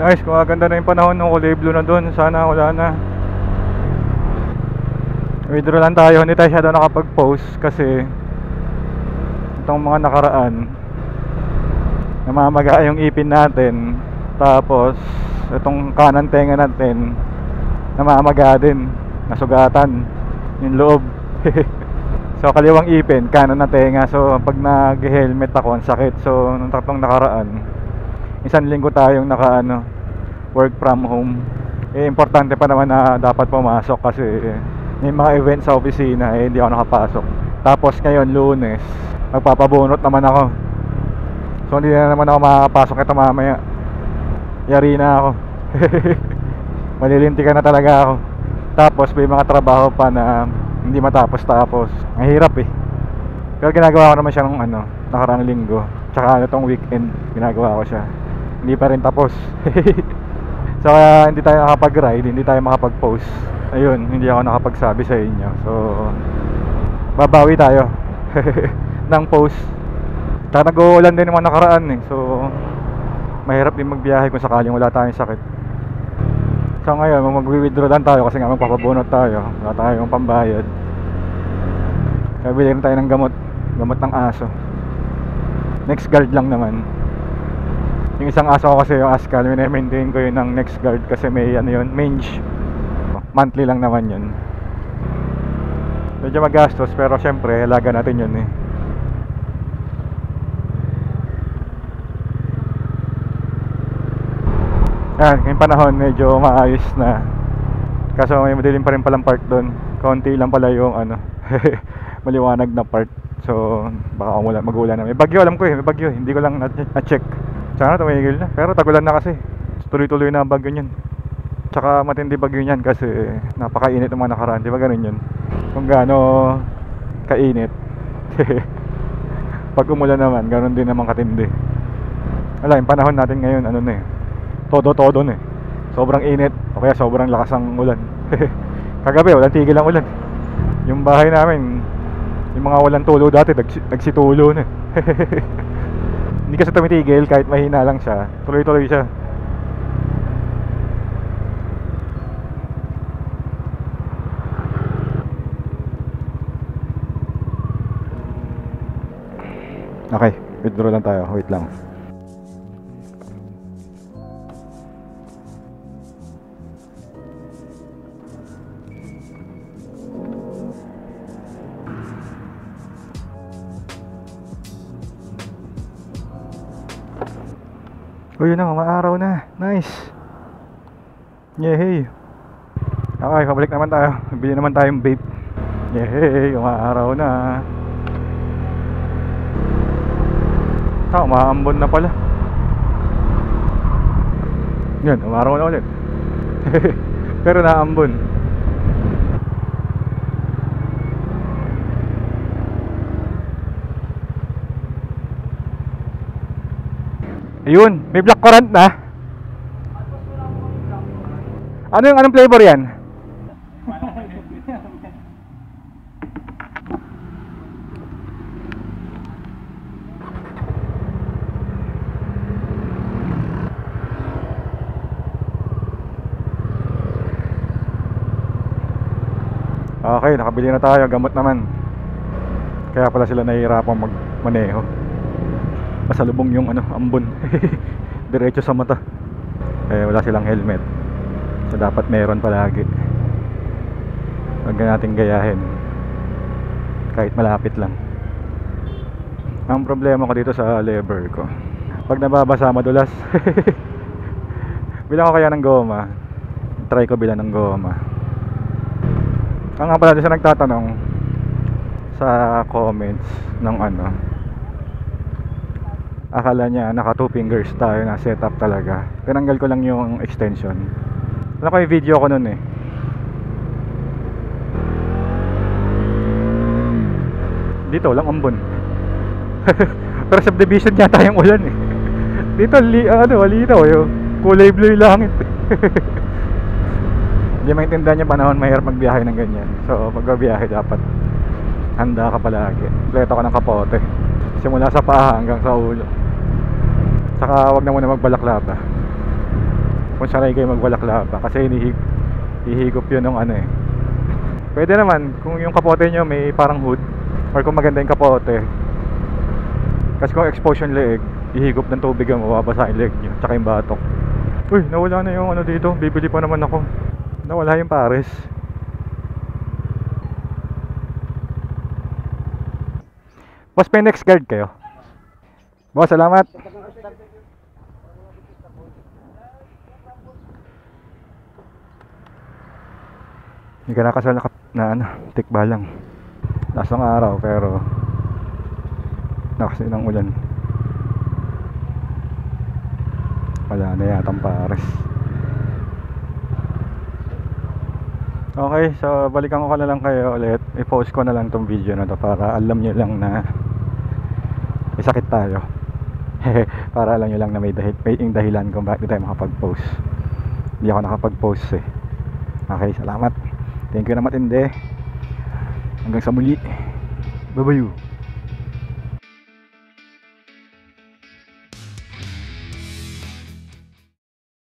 Nice, kung maganda na yung panahon ng kulay blue na dun. Sana wala na. Withdraw lang tayo, hindi tayo siya doon nakapag-post kasi itong mga nakaraan namamaga yung ipin natin. Tapos itong kanan tenga natin namamaga din, nasugatan yung loob. So kaliwang ipin, kanan na tenga. So pag nag-helmet ako ang sakit. So nung tatlong nakaraan, isang linggo tayong work from home. Importante pa naman na dapat pumasok kasi may mga event sa opisina, hindi ako nakapasok. Tapos ngayon Lunes, magpapabunot naman ako. So hindi na naman ako makakapasok ito mamaya. Yari na ako. Malilintikan na talaga ako. Tapos may mga trabaho pa na hindi matapos-tapos. Ang hirap eh. Pero ginagawa ko naman siya ng nakaraang linggo. Tsaka itong weekend, ginagawa ko siya. Hindi pa rin tapos. So kaya hindi tayo nakapag-ride, hindi tayo makapag-post. Ayun, hindi ako nakapagsabi sa inyo. So babawi tayo ng post. Tsaka nag-uulan din naman nakaraan eh. So mahirap din magbiyahe kung sakaling wala tayong sakit. So ngayon, mag-withdraw lang tayo kasi nga magpapabunot tayo. Wala tayong pambayad. Kaya bilhin tayo ng gamot ng aso. Next guard lang naman. Yung isang aso ko kasi yung Askal, maintain ko yun ng next guard kasi may mange. Monthly lang naman yun. Medyo magastos pero syempre alaga natin yun eh. Ngayong panahon medyo maayos na. Kaso may madilim pa rin palang part doon. Konti lang pala yung maliwanag na part. So baka mag-ulan na. May bagyo, alam ko eh, may bagyo. Hindi ko lang na-check. Sana tumigil na. Pero tagulan na kasi. Tuloy-tuloy na ang bagyo niyan. Tsaka matindi bagyo niyan kasi napakainit ng mga nakaraan. Di ba ganun yun? Kung gaano kainit. Pag umulan naman, ganun din naman katindi. Wala, yung panahon natin ngayon, todo-todo na eh. Sobrang init o kaya sobrang lakas ang ulan. Kagabi, walang tigil ang ulan. Yung bahay namin, yung mga walang tulo dati, nagsitulo na. Hindi kasi tumitigil kahit mahina lang siya. Tuloy-tuloy siya. Okay, withdraw lang tayo. Wait lang. O yun na, maaraw na. Nice. Yehey. Okay, pabalik naman tayo. Bili naman tayong vape. Yehey, maaraw na. Umaambon na pala. Yan, umaraw na ulit. Pero naambon. Ayun, may black currant na. Anong flavor yan? Okay, nakabili na tayo, gamot naman. Kaya pala sila nahihirapang magmaneho. Masalubong yung ambon. Diretso sa mata. Wala silang helmet. So dapat meron palagi. Huwag natin gayahin. Kahit malapit lang. Ang problema ko dito sa lever ko, pag nababasa madulas. Bilang ko kaya ng goma. Try ko bilang ng goma. Ang nga pala siya nagtatanong sa comments ng akala niya naka 2 fingers tayo na setup talaga. Tinanggal ko lang yung extension. Alam ko yung video ko nun eh. Dito walang ambon. Pero subdivision yata yung ulan eh. Dito malinaw yung kulay blue yung langit. Hindi maintindihan yung panahon, mahirap magbiyahe ng ganyan. So pagbabiyahe dapat handa ka palagi. Kompleto ka ng kapote simula sa paa hanggang sa ulo. Saka wag na muna magbalaklava. kung sanay kayo magwalaklapa kasi hihigop yun ng ano eh. Pwede naman kung yung kapote nyo may parang hood, or kung maganda yung kapote, kasi kung expose yung leeg, ihigop ng tubig ang mababasa yung leg nyo tsaka yung batok. Uy, nawala na yung ano dito, bibili pa naman ako. Nawala yung pares. Boss, may next guard kayo? Boss, salamat. Hindi ka nakasal na ano, tikba lang. Last ng araw pero nakasi ng ulan. Wala na yatang pares. Okay, so balikan ko na lang kayo ulit. I-post ko na lang tong video na to para alam nyo lang na may sakit tayo. Para alam nyo lang na may dahilan kung bakit tayo makapag-post. Hindi ako nakapag-post eh. Okay, salamat. Thank you na matindi. Hanggang sa muli. Bye-bye.